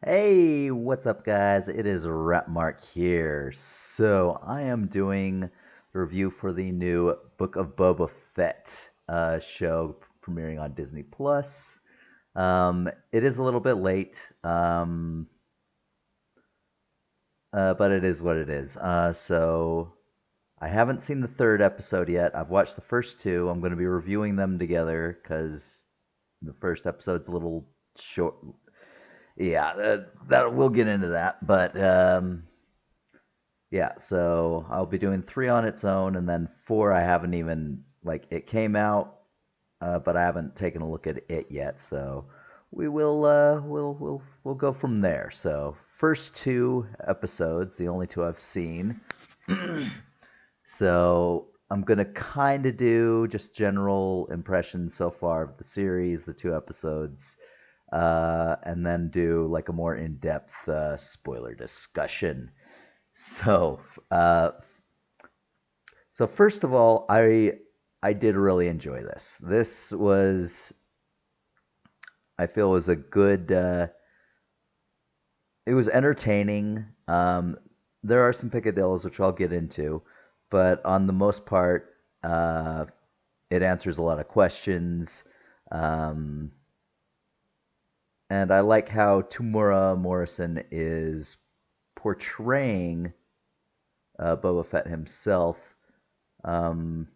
Hey, what's up, guys? It is Rapmark here. So, I am doing the review for the new Book of Boba Fett show premiering on Disney Plus. It is a little bit late, but it is what it is. I haven't seen the third episode yet. I've watched the first two. I'm going to be reviewing them together because the first episode's a little short. Yeah, that we'll get into that, but yeah. So I'll be doing three on its own, and then four I haven't even like it came out, but I haven't taken a look at it yet. So we will we'll go from there. So first two episodes, the only two I've seen. So I'm gonna kind of do just general impressions so far of the series, the two episodes, and then do like a more in-depth spoiler discussion. So, uh, so first of all, I did really enjoy this. This was, I feel, was a good. It was entertaining. There are some picadillos which I'll get into, but on the most part, it answers a lot of questions. Um, and I like how Tamura Morrison is portraying Boba Fett himself. Um,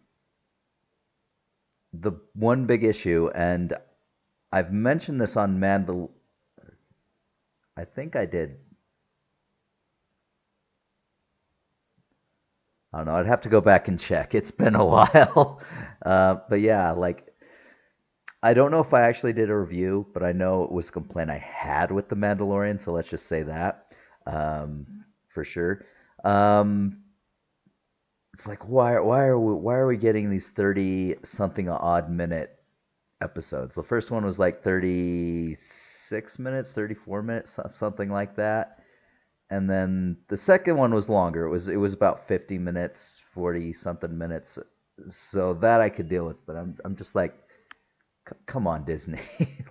the one big issue, and I've mentioned this on Mandal. I think I did. I don't know. I'd have to go back and check. It's been a while. But yeah, like I don't know if I actually did a review, but I know it was a complaint I had with the Mandalorian. So let's just say that for sure. Um, it's like why are we getting these 30 something odd minute episodes? The first one was like 36 minutes, 34 minutes, something like that. And then the second one was longer. It was about 50 minutes, 40 something minutes. So that I could deal with, but I'm just like, come on, Disney.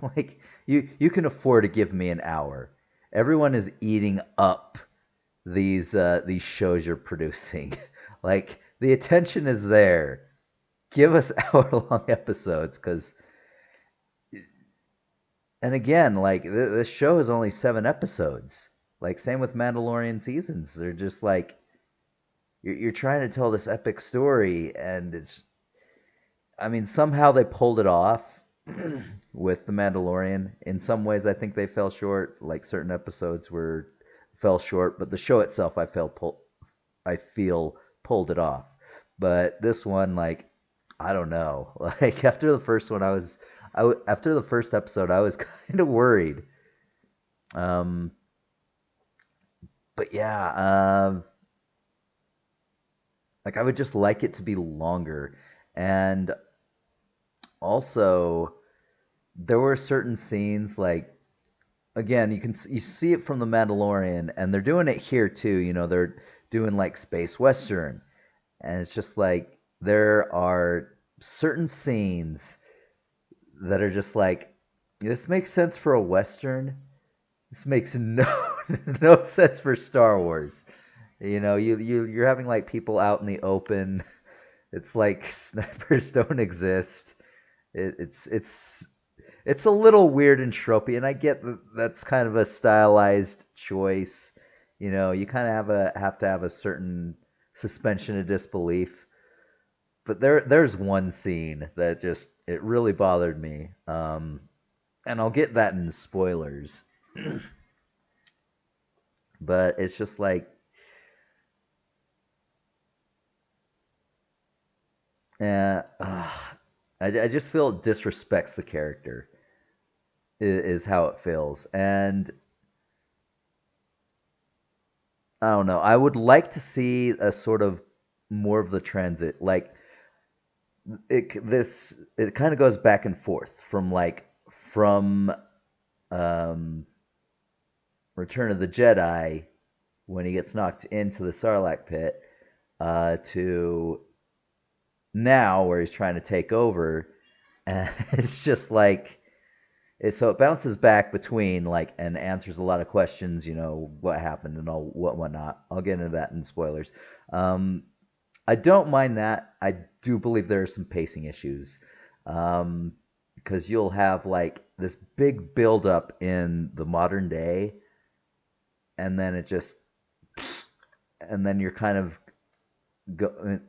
Like you can afford to give me an hour. Everyone is eating up these shows you're producing. Like the attention is there. Give us hour long episodes because and again, like this show is only 7 episodes. Like same with Mandalorian seasons. They're just like you're trying to tell this epic story, and it's. I mean, somehow they pulled it off with the Mandalorian. In some ways, I think they fell short. Like certain episodes were fell short, but the show itself, I feel pulled it off. But this one, like, I don't know. Like after the first one, after the first episode, I was kind of worried. Um, but yeah, like I would just like it to be longer, and also there were certain scenes like again you see it from the Mandalorian, and they're doing it here too. They're doing like space western, and it's just like there are certain scenes that are just like this makes sense for a western. This makes no no sense for Star Wars. You're having like people out in the open. It's like snipers don't exist. It's a little weird and tropey, and I get that's kind of a stylized choice. You kind of have to have a certain suspension of disbelief. But there's one scene that just it really bothered me, and I'll get that in spoilers. But it's just like, I just feel it disrespects the character is how it feels, and I don't know. I would like to see a sort of more of the transit. Like it kind of goes back and forth from um, Return of the Jedi when he gets knocked into the Sarlacc pit to now where he's trying to take over, and it's just like So it bounces back between like and answers a lot of questions, what happened and all whatnot. I'll get into that in spoilers. Um, I don't mind that. I do believe there are some pacing issues, um, because you'll have like this big buildup in the modern day, and then and then you're kind of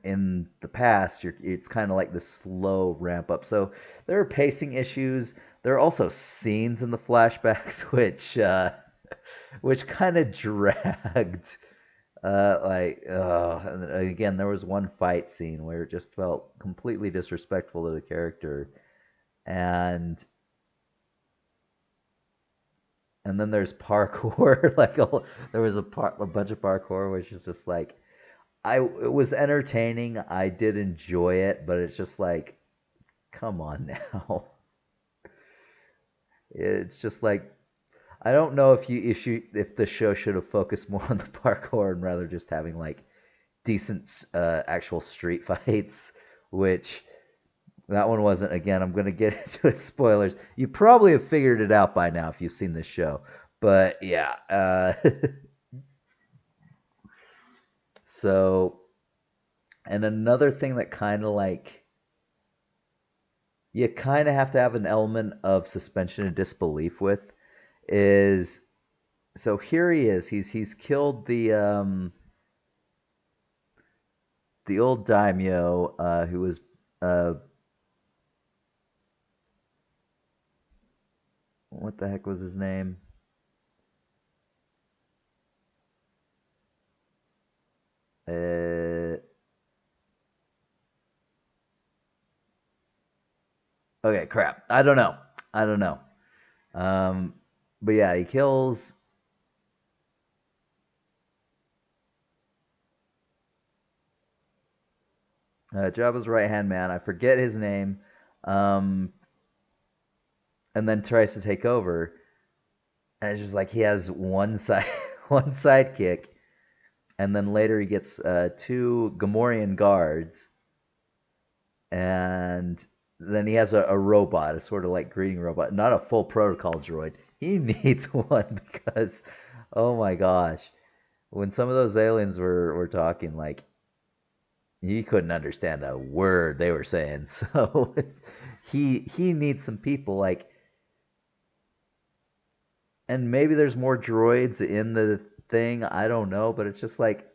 in the past. It's kind of like this slow ramp up. So there are pacing issues. There are also scenes in the flashbacks which kind of dragged. And again, there was one fight scene where it just felt completely disrespectful to the character, and and then there's parkour. There was a bunch of parkour, which is just like it was entertaining. I did enjoy it, but it's just like, come on now. It's just like I don't know if the show should have focused more on the parkour and rather just having like decent actual street fights, which that one wasn't. Again, I'm going to get into spoilers. You probably have figured it out by now if you've seen this show. But yeah, so, and another thing that kind of like, you kind of have to have an element of suspension of disbelief with is, so here he is. He's killed the old daimyo, who was uh, what the heck was his name? Uh, okay, crap. I don't know. I don't know. Um, but yeah, he kills Jabba's right hand man. I forget his name. Um, and then tries to take over. And it's just like he has one side one sidekick, and then later he gets two Gamorrean guards, and then he has a robot, a sort of like greeting robot, not a full protocol droid. He needs one because, oh my gosh, when some of those aliens were talking, like he couldn't understand a word they were saying. So he needs some people like, and maybe there's more droids in the thing. I don't know, but it's just like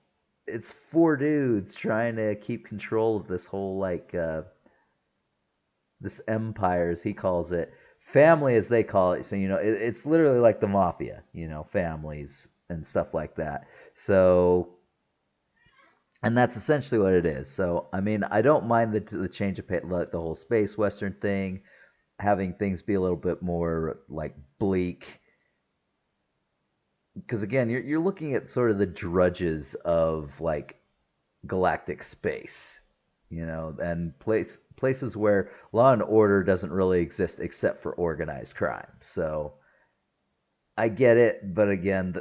it's four dudes trying to keep control of this whole this empire, as he calls it, family as they call it. So it's literally like the mafia, families and stuff like that. So, and that's essentially what it is. So I mean, I don't mind the change of like the whole space western thing, having things be a little bit more like bleak, because again, you're looking at sort of the drudges of like galactic space, and places where law and order doesn't really exist except for organized crime. So I get it, but again,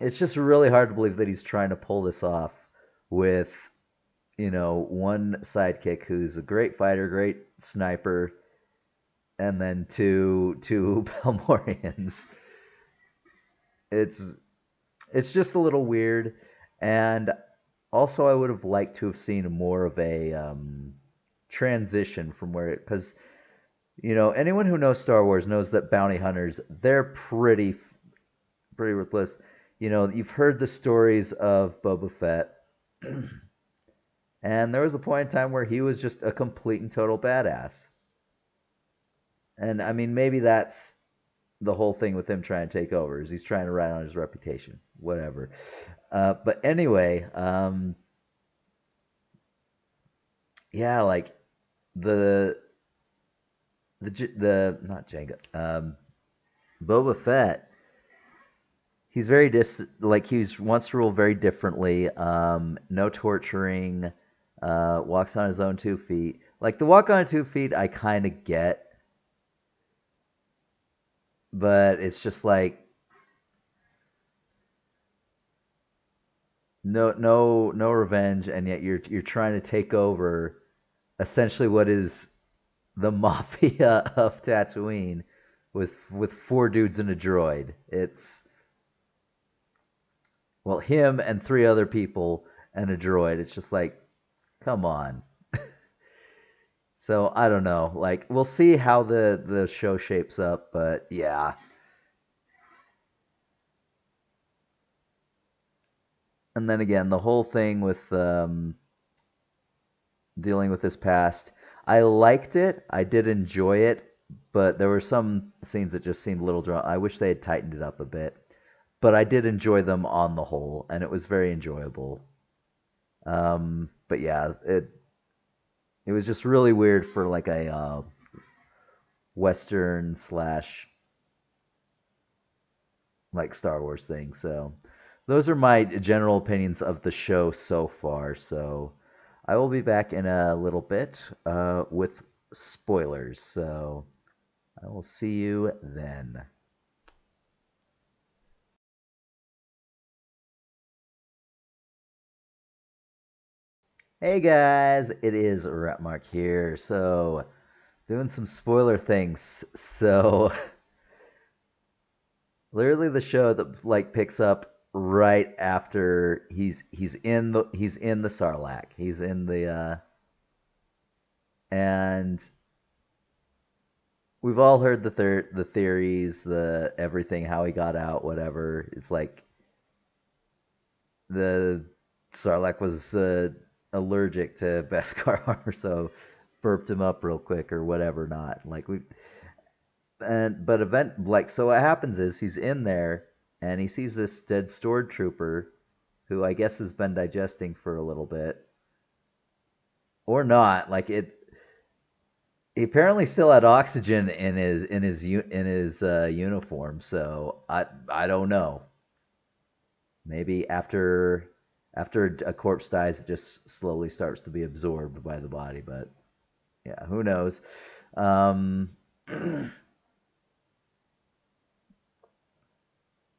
it's just really hard to believe that he's trying to pull this off with one sidekick who's a great fighter, great sniper, and then two Pelmorians. It's it's just a little weird, and also I would have liked to have seen more of a transition from where it, because anyone who knows Star Wars knows that bounty hunters, they're pretty ruthless. You've heard the stories of Boba Fett, and there was a point in time where he was just a complete and total badass. And I mean, maybe that's the whole thing with him trying to take over, is he's trying to ride on his reputation, whatever. But anyway, yeah, like the the not Jenga, Boba Fett. He's very like he wants to rule very differently. No torturing. Walks on his own 2 feet. Like the walk on 2 feet, I kind of get, but it's just like no revenge, and yet you're trying to take over essentially what is the mafia of Tatooine. with four dudes and a droid. It's well, him and three other people and a droid. It's just like, come on. So I don't know. Like we'll see how the show shapes up, but yeah. And then again, the whole thing with dealing with his past, I liked it. I did enjoy it, but there were some scenes that just seemed a little dry. I wish they had tightened it up a bit, but I did enjoy them on the whole, and it was very enjoyable. But yeah, it was just really weird for like a Western slash like Star Wars thing. So those are my general opinions of the show so far. So I will be back in a little bit with spoilers. So I will see you then. Hey guys, it is Rapmark here. So doing some spoiler things. So literally the show that like picks up right after he's in the Sarlacc. He's in the and we've all heard the theories, the everything, how he got out, whatever. It's like the Sarlacc was allergic to Beskar armor, so burped him up real quick or whatever. Not like we and but event like so. What happens is he's in there and he sees this dead storage trooper, who I guess has been digesting for a little bit or not. Like it, he apparently still had oxygen in his uniform. So I don't know. Maybe after a corpse dies, it just slowly starts to be absorbed by the body. But yeah, who knows? Um,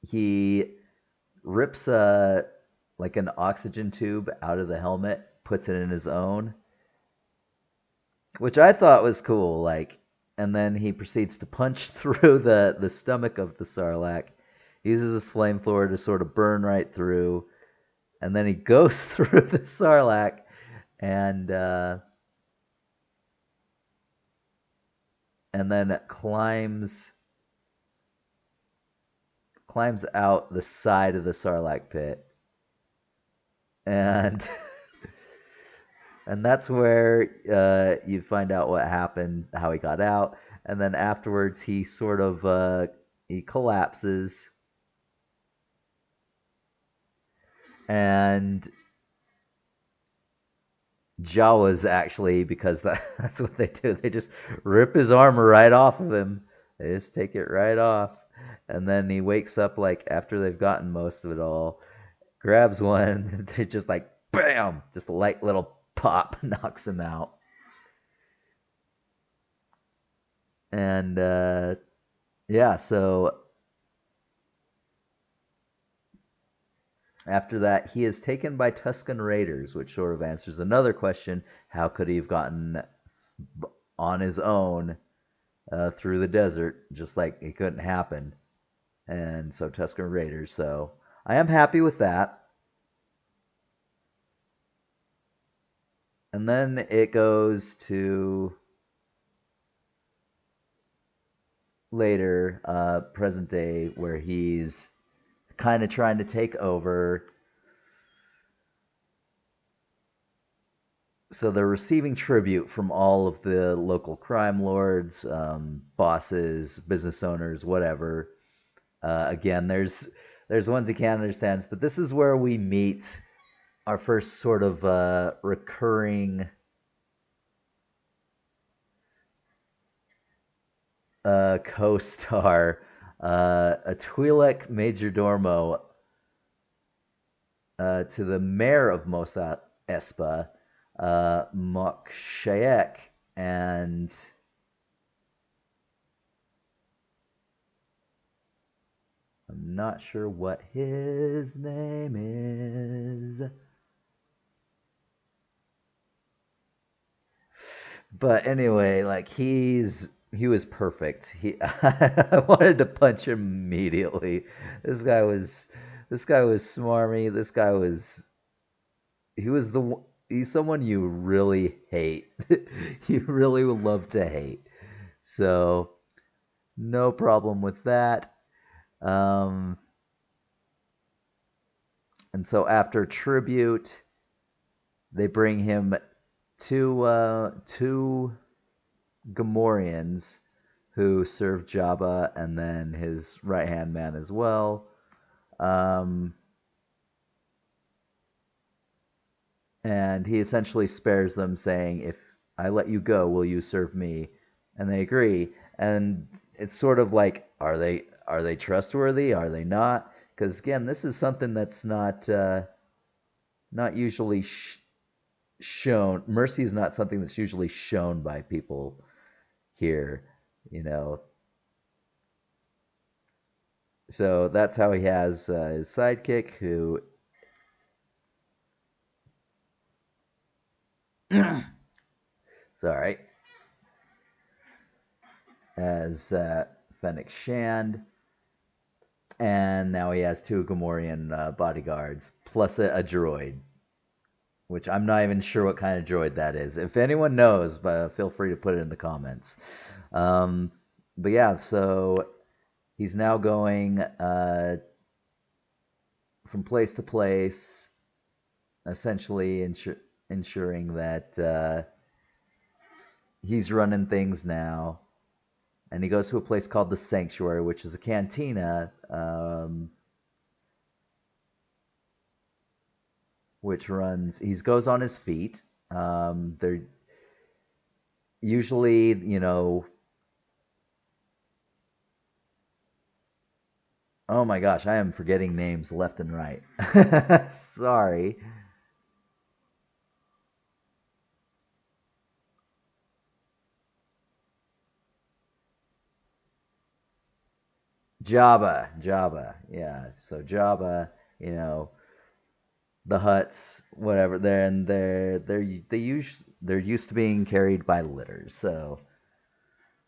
he rips like an oxygen tube out of the helmet, puts it in his own, which I thought was cool. Like, and then he proceeds to punch through the stomach of the Sarlacc, uses his flamethrower to sort of burn right through, and then he goes through the Sarlacc and then climbs out the side of the Sarlacc pit, and and that's where you find out what happened, how he got out, and then afterwards he sort of he collapses, and Jawas actually, because that's what they do. They just rip his armor right off of him. They just take it right off, and then he wakes up like after they've gotten most of it all, grabs one, they just like bam, just a light little pop knocks him out, and yeah, so after that, he is taken by Tusken Raiders, which sort of answers another question: how could he have gotten on his own through the desert? Just like it couldn't happen. And so Tusken Raiders. So I am happy with that. And then it goes to later, present day, where he's kind of trying to take over. So they're receiving tribute from all of the local crime lords, bosses, business owners, whatever. Again, there's ones he can't understand, but this is where we meet our first sort of recurring co-star, a Twi'lek Majordomo to the mayor of Mos Espa, Mok Shayek, and I'm not sure what his name is. But anyway, like he was perfect. I wanted to punch him immediately. This guy was this guy was smarmy. This guy was he was he's someone you really hate. You really would love to hate. So no problem with that. Um, and so after tribute, they bring him two Gamorreans who serve Jabba and then his right hand man as well. Um, and he essentially spares them, saying, "If I let you go, will you serve me?" And they agree. And it's sort of like, are they trustworthy? Are they not? Because again, this is something that's not usually shown. Mercy is not something that's usually shown by people here, you know. So that's how he has his sidekick, who sorry, as Fennec Shand, and now he has two Gamorrean bodyguards plus a droid, which I'm not even sure what kind of droid that is. If anyone knows, feel free to put it in the comments. Um, but yeah, so he's now going from place to place, essentially ensuring that he's running things now. And he goes to a place called the Sanctuary, which is a cantina, which runs. He goes on his feet. They're usually, oh my gosh, I am forgetting names left and right. Sorry. Jabba, yeah. So Jabba, you know, the huts, whatever. They're used to being carried by litters. So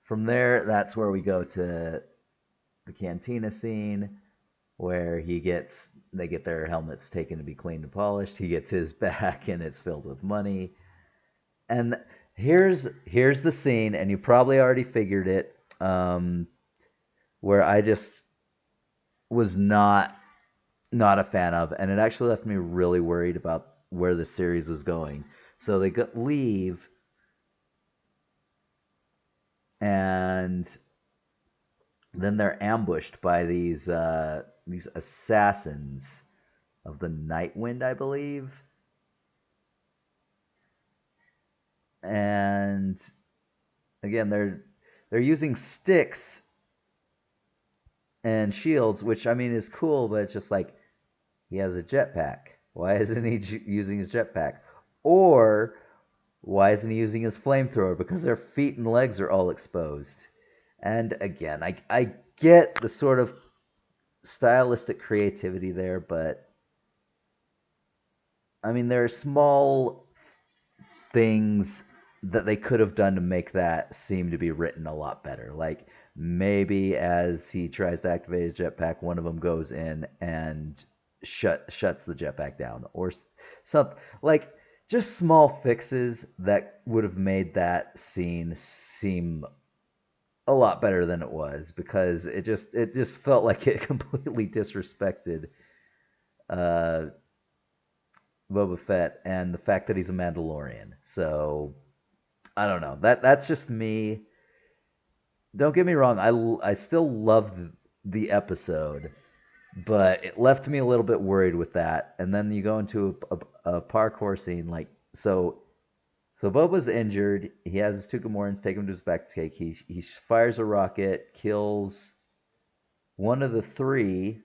from there, that's where we go to the cantina scene, where they get their helmets taken to be cleaned and polished. He gets his back, and it's filled with money. And here's the scene, and you probably already figured it, where I just was not a fan of, and it actually left me really worried about where the series was going. So they leave, and then they're ambushed by these assassins of the Night Wind, I believe, and again they're using sticks and shields, which I mean is cool, but it's just like he has a jetpack. Why isn't he using his jetpack? Or why isn't he using his flamethrower? Because their feet and legs are all exposed. And again, I get the sort of stylistic creativity there, but I mean, there are small things that they could have done to make that seem to be written a lot better. Like maybe as he tries to activate his jetpack, one of them goes in and shuts the jetpack down, or something like just small fixes that would have made that scene seem a lot better than it was, because it just felt like it completely disrespected uh, Boba Fett and the fact that he's a Mandalorian. So I don't know. That's just me. Don't get me wrong. I still loved the episode, but it left me a little bit worried with that. And then you go into a parkour scene, like so Boba's injured. He has his two Gamorreans take him to his back take. He fires a rocket, kills one of the three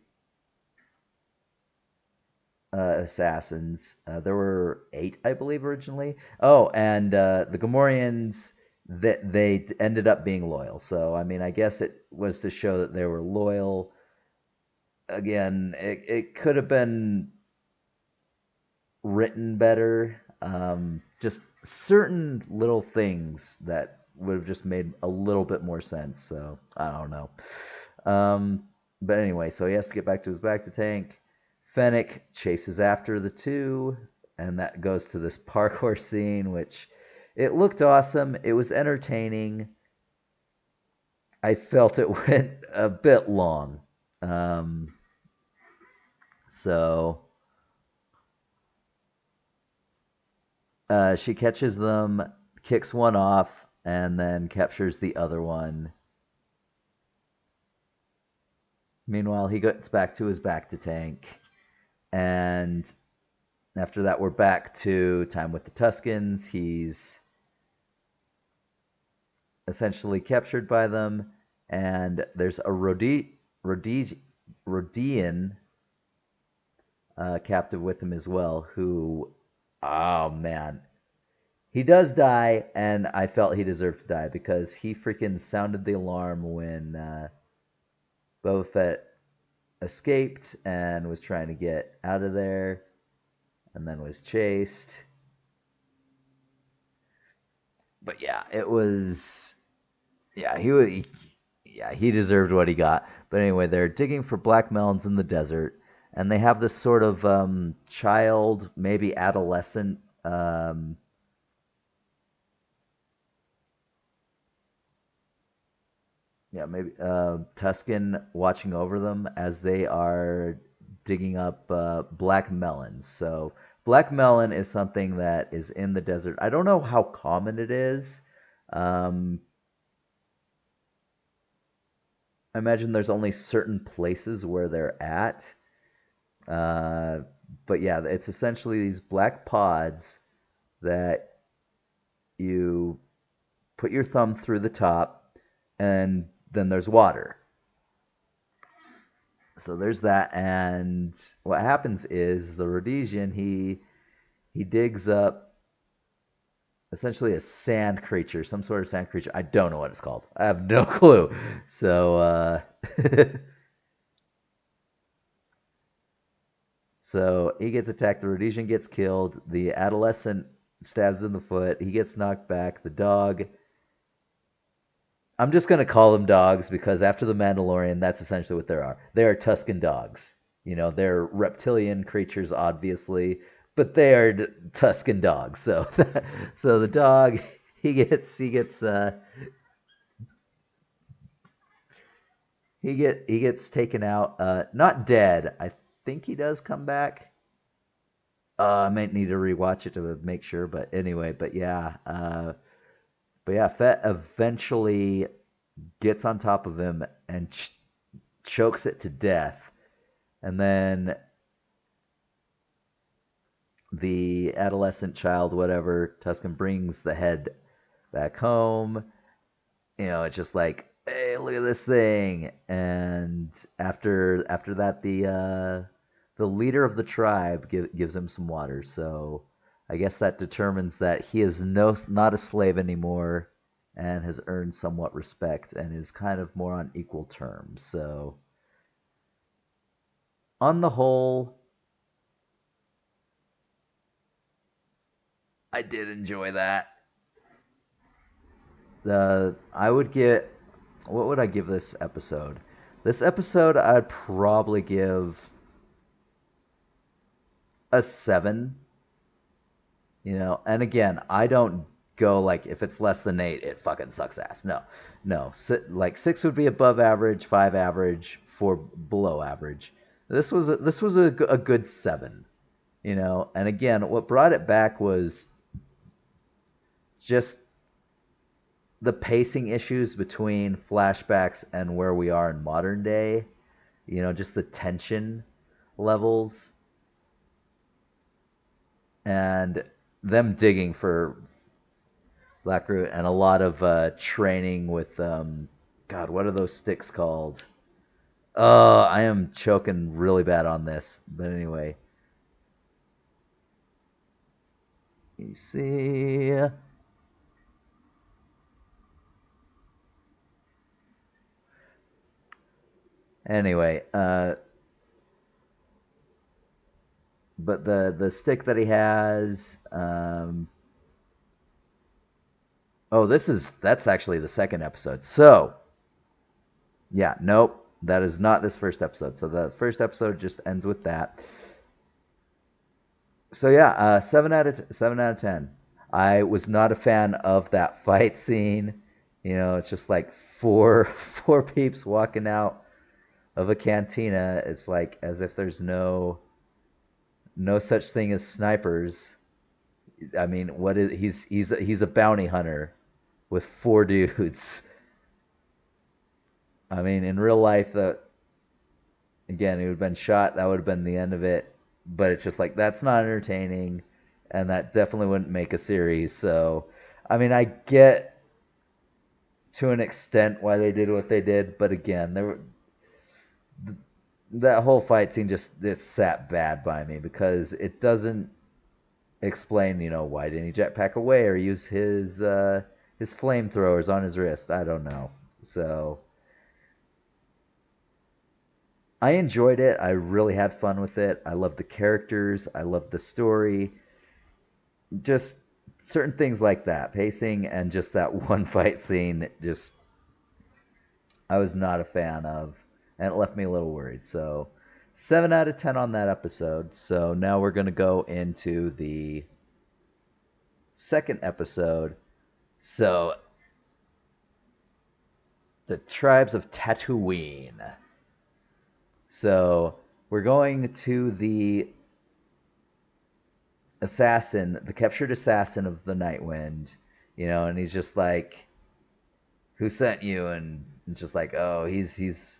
assassins. There were eight, I believe, originally. Oh, and the Gamorreans, that they ended up being loyal. So I mean, I guess it was to show that they were loyal. Again, it could have been written better. Just certain little things that would have just made a little bit more sense. So I don't know. Um, but anyway, so he has to get back to his back to tank. Fennec chases after the two, and that goes to this parkour scene, which it looked awesome. It was entertaining. I felt it went a bit long. Um, so she catches them, kicks one off, and then captures the other one. Meanwhile, he gets back to his back to tank, and after that, we're back to time with the Tuscans. He's essentially captured by them, and there's a Rhodian captive with him as well, who, oh man, he does die, and I felt he deserved to die because he freaking sounded the alarm when Boba Fett escaped and was trying to get out of there, and then was chased. But yeah, it was. Yeah, he deserved what he got. But anyway, they're digging for black melons in the desert, and they have this sort of child, maybe adolescent, yeah, maybe Tuscan watching over them as they are digging up black melons. So black melon is something that is in the desert. I don't know how common it is. Um, I imagine there's only certain places where they're at. Uh, but yeah, it's essentially these black pods that you put your thumb through the top, and then there's water. So there's that, and what happens is the Rhodesian he digs up essentially a sand creature, some sort of sand creature. I don't know what it's called. I have no clue. So so he gets attacked. The Rhodesian gets killed. The adolescent stabs in the foot. He gets knocked back. The dog. I'm just gonna call them dogs because after the Mandalorian, that's essentially what they are. They are Tuscan dogs. You know, they're reptilian creatures, obviously, but they are Tuscan dogs. So, so the dog, he gets taken out. Not dead. I think he does come back. I might need to rewatch it to make sure, but anyway, but yeah, Fett eventually gets on top of him and chokes it to death. And then the adolescent child, whatever, Tuscan brings the head back home. You know, it's just like, hey, look at this thing. And after that, the leader of the tribe gives him some water. So I guess that determines that he is not a slave anymore and has earned somewhat respect and is kind of more on equal terms. So on the whole, I did enjoy that. I would get, what would I give this episode? This episode I'd probably give a 7, you know. And again, I don't go like if it's less than 8, it fucking sucks ass. No. No. Like 6 would be above average, 5 average, 4 below average. This was a good 7, you know. And again, what brought it back was just the pacing issues between flashbacks and where we are in modern day, you know, just the tension levels and them digging for Blackroot and a lot of training with God, what are those sticks called? I am choking really bad on this, but anyway, you see. Anyway, but the stick that he has, Oh, that's actually the second episode. So, yeah, nope, that is not this first episode. So the first episode just ends with that. So yeah, 7 out of 10. I was not a fan of that fight scene. It's just like four four peeps walking out of a cantina. It's like as if there's no such thing as snipers. I mean, what is he's a bounty hunter with four dudes. I mean, in real life, again, he would have been shot. That would have been the end of it. But it's just like that's not entertaining, and that definitely wouldn't make a series. So, I mean, I get to an extent why they did what they did, but again, that whole fight scene just it sat bad by me because it doesn't explain, why didn't he jetpack away or use his flamethrowers on his wrist? I don't know. So I enjoyed it. I really had fun with it. I love the characters. I love the story. Just certain things like that, pacing and just that one fight scene. Just I was not a fan of, and it left me a little worried. So 7 out of 10 on that episode. So now we're gonna go into the second episode. So the Tribes of Tatooine. So we're going to the assassin, the captured assassin of the Night Wind, and he's just like, "Who sent you?" And it's just like, "Oh, he's this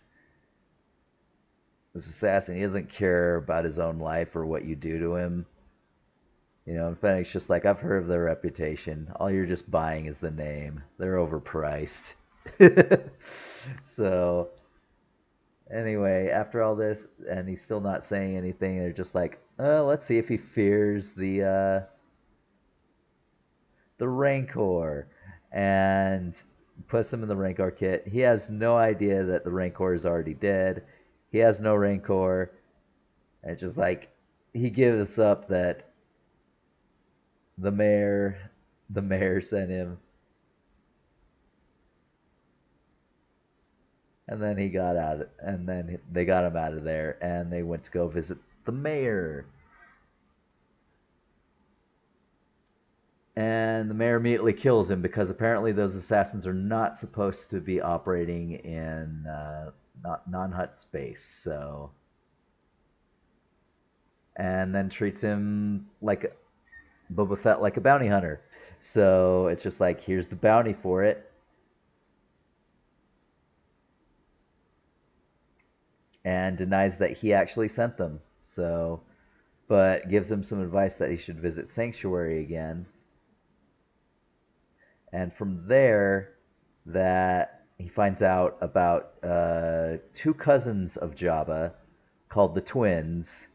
assassin. He doesn't care about his own life or what you do to him." And Fennec's just like, "I've heard of their reputation. All you're just buying is the name. They're overpriced." So anyway, after all this, and he's still not saying anything, they're just like, "Oh, let's see if he fears the Rancor," and puts him in the Rancor kit. He has no idea that the Rancor is already dead. He has no Rancor. And it's just like he gives up that the mayor the mayor sent him, and then he got out, and then they got him out of there, and they went to go visit the mayor. And the mayor immediately kills him because apparently those assassins are not supposed to be operating in not non-hut space. So, and then treats him like Boba Fett, like a bounty hunter. So it's just like, here's the bounty for it, and denies that he actually sent them. So, but gives him some advice that he should visit Sanctuary again. And from there, that he finds out about two cousins of Jabba called the Twins.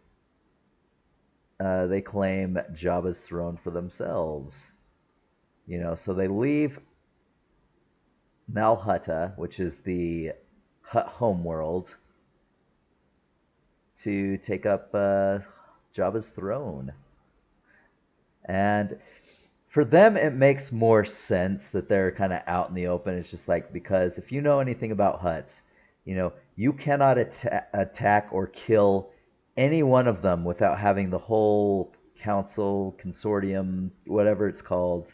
They claim Jabba's throne for themselves. So they leave Malhutta, which is the Hut homeworld, to take up Jabba's throne. And for them, it makes more sense that they're kind of out in the open. It's just like, because if you know anything about huts, you cannot attack or kill any one of them without having the whole council, consortium, whatever it's called,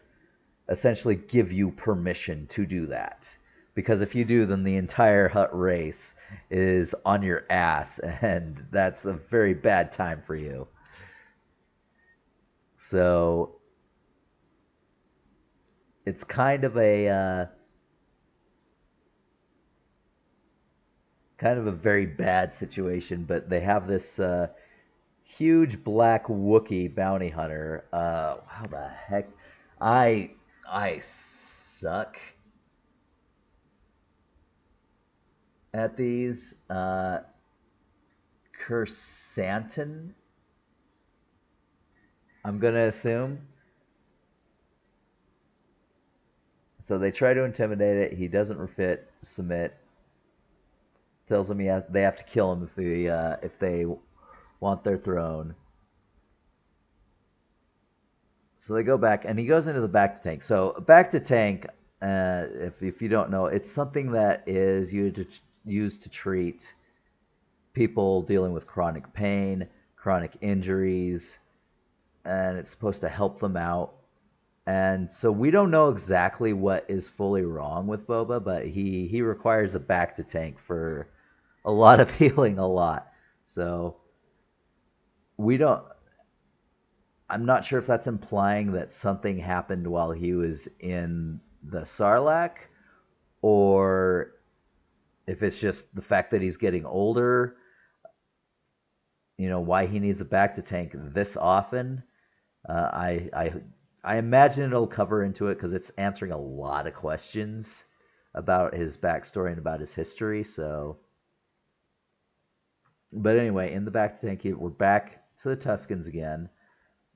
essentially give you permission to do that. Because if you do, then the entire hut race is on your ass, and that's a very bad time for you. So it's kind of a very bad situation. But they have this huge black Wookiee bounty hunter. How the heck? I suck at these. Kersantin, I'm gonna assume. So they try to intimidate it. He doesn't submit. Tells them they have to kill him if they want their throne. So they go back, and he goes into the back to tank. So back to tank, if you don't know, it's something that is used to treat people dealing with chronic pain, chronic injuries, and it's supposed to help them out. And so we don't know exactly what is fully wrong with Boba, but he requires a back to tank for a lot of healing, a lot. So we don't. I'm not sure if that's implying that something happened while he was in the Sarlacc, or if it's just the fact that he's getting older. Why he needs a back to tank this often. Uh, I I I imagine it'll cover into it because it's answering a lot of questions about his backstory and about his history. So, but anyway, in the back to tank, we're back to the Tuscans again.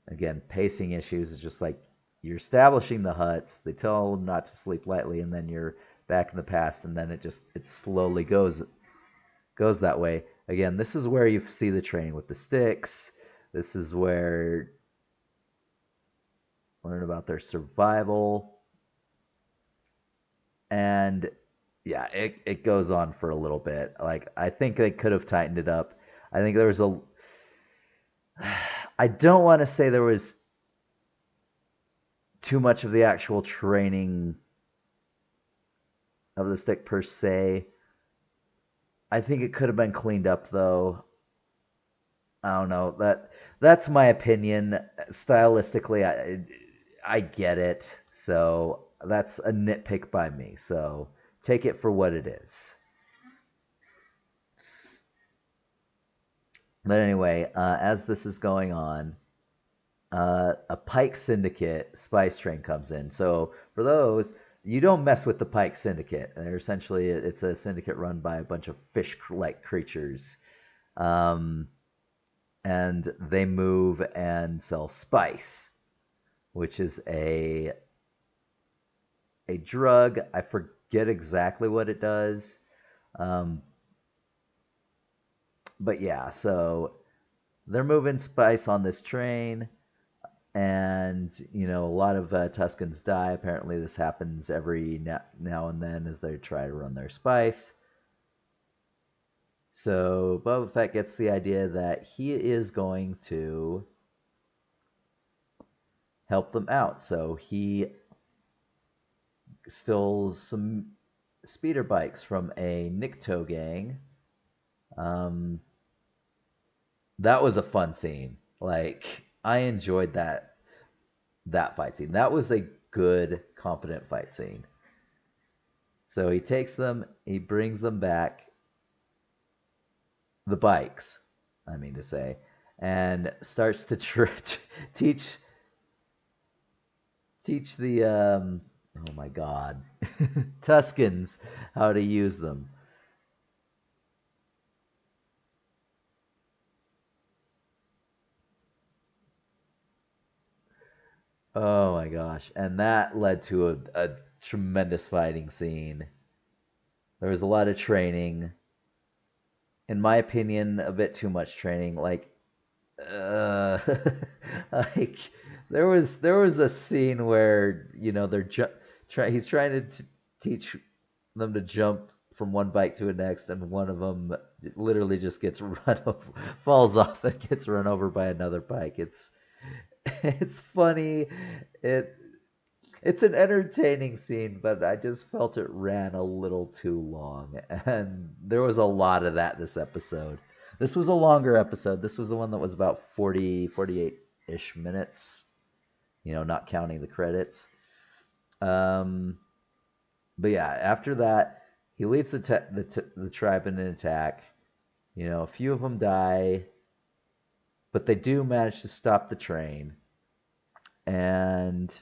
Again, pacing issues is just like you're establishing the huts. They tell them not to sleep lightly, and then you're back in the past, and then it slowly goes that way. Again, this is where you see the training with the sticks. This is where learn about their survival, and yeah, it goes on for a little bit. Like I think they could have tightened it up. I think there was a. I don't want to say there was too much of the actual training of the stick per se. I think it could have been cleaned up though. I don't know. That's my opinion. Stylistically, I get it. So that's a nitpick by me. So take it for what it is. But anyway, as this is going on, a Pike Syndicate spice train comes in. So for those, you don't mess with the Pike Syndicate. They're essentially it's a syndicate run by a bunch of fish-like creatures, um, and they move and sell spice, which is a drug. I forget exactly what it does, um, but yeah. So they're moving spice on this train. And a lot of Tuscans die. Apparently, this happens every now and then as they try to run their spice. So Boba Fett gets the idea that he is going to help them out. So he steals some speeder bikes from a Nikto gang. Um, that was a fun scene. Like I enjoyed that fight scene. That was a good, competent fight scene. So he takes them, he brings them back, the bikes, I mean to say, and starts to teach the oh my god, Tuscans how to use them. Oh my gosh, and that led to a tremendous fighting scene. There was a lot of training. In my opinion, a bit too much training. Uh, like there was a scene where they're he's trying to teach them to jump from one bike to the next, and one of them literally just gets run over, falls off, and gets run over by another bike. It's funny. It it's an entertaining scene, but I just felt it ran a little too long, and there was a lot of that this episode. This was a longer episode. This was the one that was about 40, 48-ish minutes, not counting the credits. Um, but yeah, after that, he leads the tribe in an attack. A few of them die, but they do manage to stop the train. And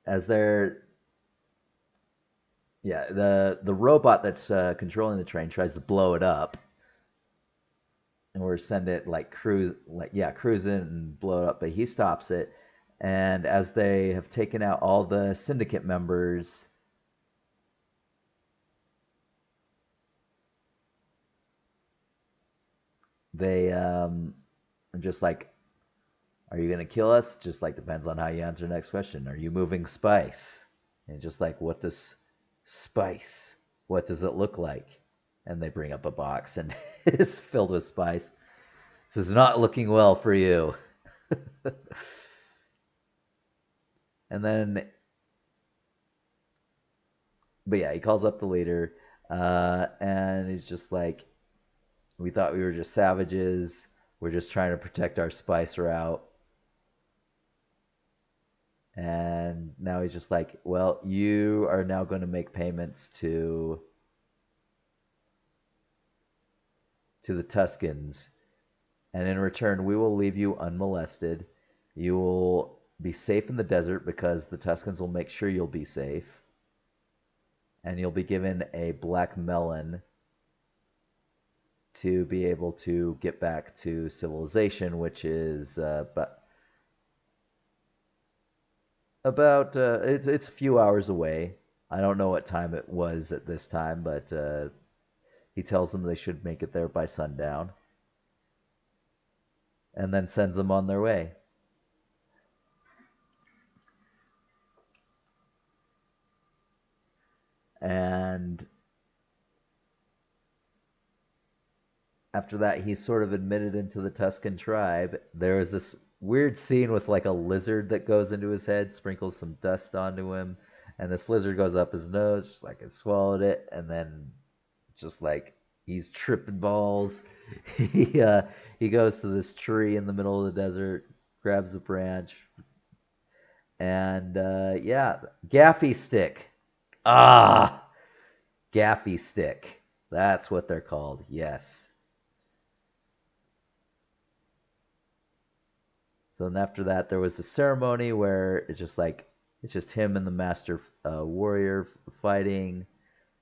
as they're yeah, the robot that's controlling the train tries to blow it up, or send it like cruise in and blow it up, but he stops it. And as they have taken out all the syndicate members, they are just like, are you gonna kill us? Just like depends on how you answer the next question. Are you moving spice? And just like, what does spice? What does it look like? And they bring up a box and it's filled with spice. This is not looking well for you. And then, but yeah, he calls up the leader, and he's just like, we thought we were just savages. We're just trying to protect our spice route. And now he's just like, well, you are now going to make payments to the Tuscans, and in return, we will leave you unmolested. You will be safe in the desert because the Tuscans will make sure you'll be safe, and you'll be given a black melon to be able to get back to civilization, which is about it's a few hours away. I don't know what time it was at this time, but he tells them they should make it there by sundown, and then sends them on their way. And after that, he's sort of admitted into the Tuscan tribe. There is this weird scene with like a lizard that goes into his head, sprinkles some dust onto him, and this lizard goes up his nose, just like it swallowed it, and then just like he's tripping balls. he uh, he goes to this tree in the middle of the desert, grabs a branch, and yeah, gaffy stick. Ah, gaffy stick. That's what they're called. Yes. So then after that, there was a ceremony where it's just him and the master warrior fighting.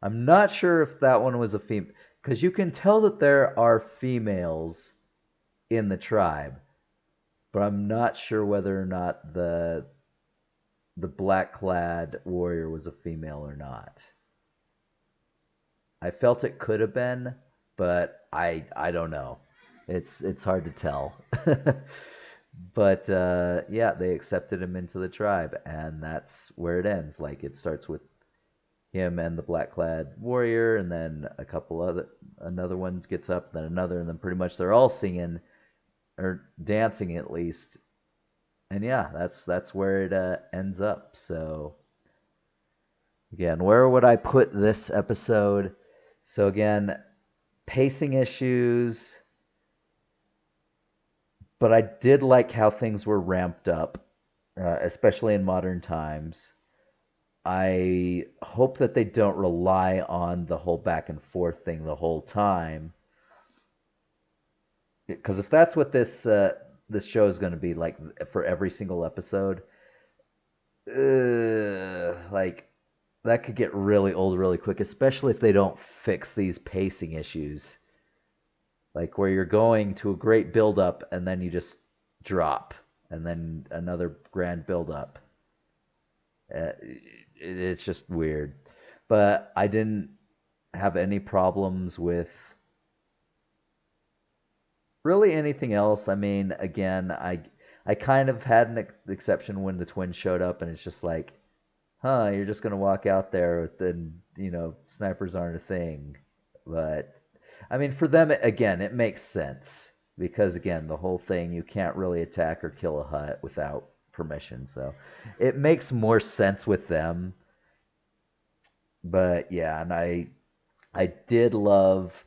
I'm not sure if that one was a female, because you can tell that there are females in the tribe, but I'm not sure whether or not the black clad warrior was a female or not. I felt it could have been, but I don't know. It's hard to tell. But yeah, they accepted him into the tribe, and that's where it ends. Like it starts with him and the black clad warrior, and then another one gets up, then another, and then pretty much they're all singing or dancing at least. And yeah, that's where it ends up. So again, where would I put this episode? So again, pacing issues, but I did like how things were ramped up, especially in modern times. I hope that they don't rely on the whole back and forth thing the whole time, because if that's what this show is going to be like for every single episode, like that could get really old really quick, especially if they don't fix these pacing issues, like where you're going to a great build up and then you just drop, and then another grand build up. It's just weird. But I didn't have any problems with really anything else. I mean, again, I kind of had an exception when the twins showed up, and it's just like, huh, you're just gonna walk out there, then snipers aren't a thing. But I mean, for them, again, it makes sense because again, the whole thing, you can't really attack or kill a hut without permission, so it makes more sense with them. But yeah, and I did love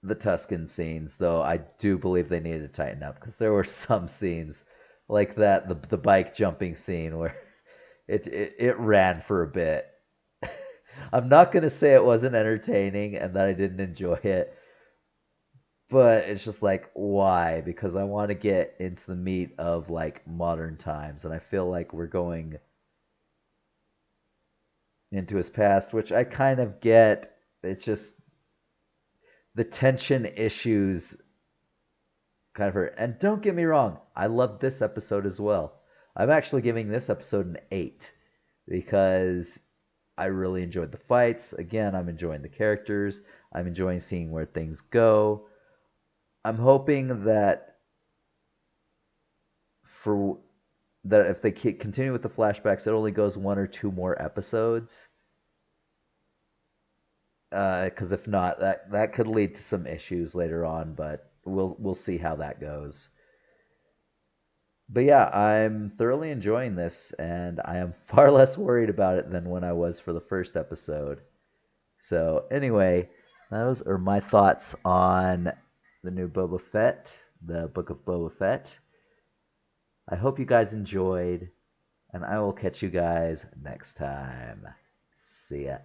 the Tuscan scenes, though I do believe they needed to tighten up because there were some scenes like that, the bike jumping scene where it ran for a bit. I'm not gonna say it wasn't entertaining and that I didn't enjoy it, but it's just like why? Because I want to get into the meat of like modern times, and I feel like we're going into his past, which I kind of get. It's just the tension issues kind of hurt. And don't get me wrong, I loved this episode as well. I'm actually giving this episode an 8 because I really enjoyed the fights. Again, I'm enjoying the characters. I'm enjoying seeing where things go. I'm hoping that for that if they continue with the flashbacks, it only goes one or two more episodes. Because if not, that could lead to some issues later on. But we'll see how that goes. But yeah, I'm thoroughly enjoying this, and I am far less worried about it than when I was for the first episode. So anyway, those are my thoughts on the new Boba Fett, the Book of Boba Fett. I hope you guys enjoyed, and I will catch you guys next time. See ya.